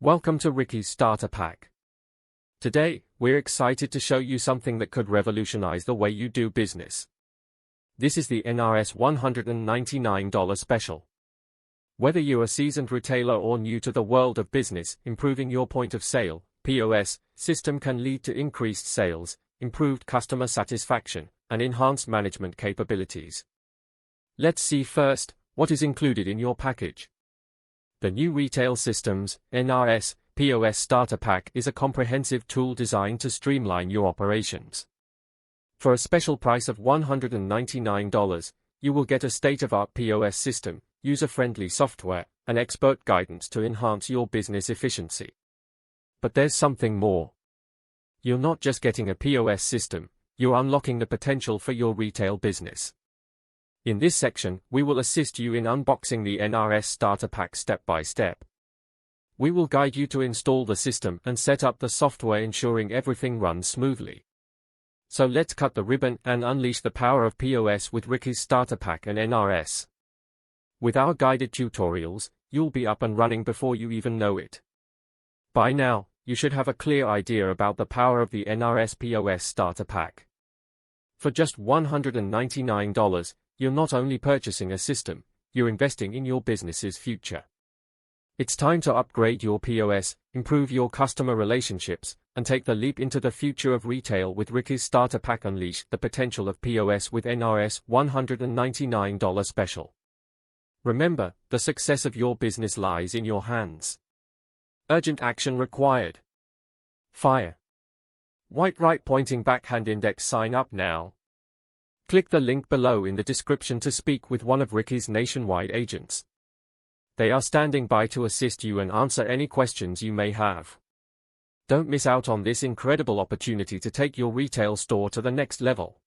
Welcome to Ricky's Starter Pack. Today, we're excited to show you something that could revolutionize the way you do business. This is the NRS $199 special. Whether you're a seasoned retailer or new to the world of business, improving your point of sale (POS) system can lead to increased sales, improved customer satisfaction, and enhanced management capabilities. Let's see first what is included in your package. The new Retail Systems NRS POS Starter Pack is a comprehensive tool designed to streamline your operations. For a special price of $199, you will get a state-of-the-art POS system, user-friendly software, and expert guidance to enhance your business efficiency. But there's something more. You're not just getting a POS system, you're unlocking the potential for your retail business. In this section, we will assist you in unboxing the NRS Starter Pack step by step. We will guide you to install the system and set up the software, ensuring everything runs smoothly. So let's cut the ribbon and unleash the power of POS with Ricky's Starter Pack and NRS. With our guided tutorials, you'll be up and running before you even know it. By now, you should have a clear idea about the power of the NRS POS Starter Pack. For just $199, you're not only purchasing a system, you're investing in your business's future. It's time to upgrade your POS, improve your customer relationships, and take the leap into the future of retail with Ricky's Starter Pack. Unleash the potential of POS with NRS $199 special. Remember, the success of your business lies in your hands. Urgent action required. Fire. White right pointing backhand index. Sign up now. Click the link below in the description to speak with one of Ricky's nationwide agents. They are standing by to assist you and answer any questions you may have. Don't miss out on this incredible opportunity to take your retail store to the next level.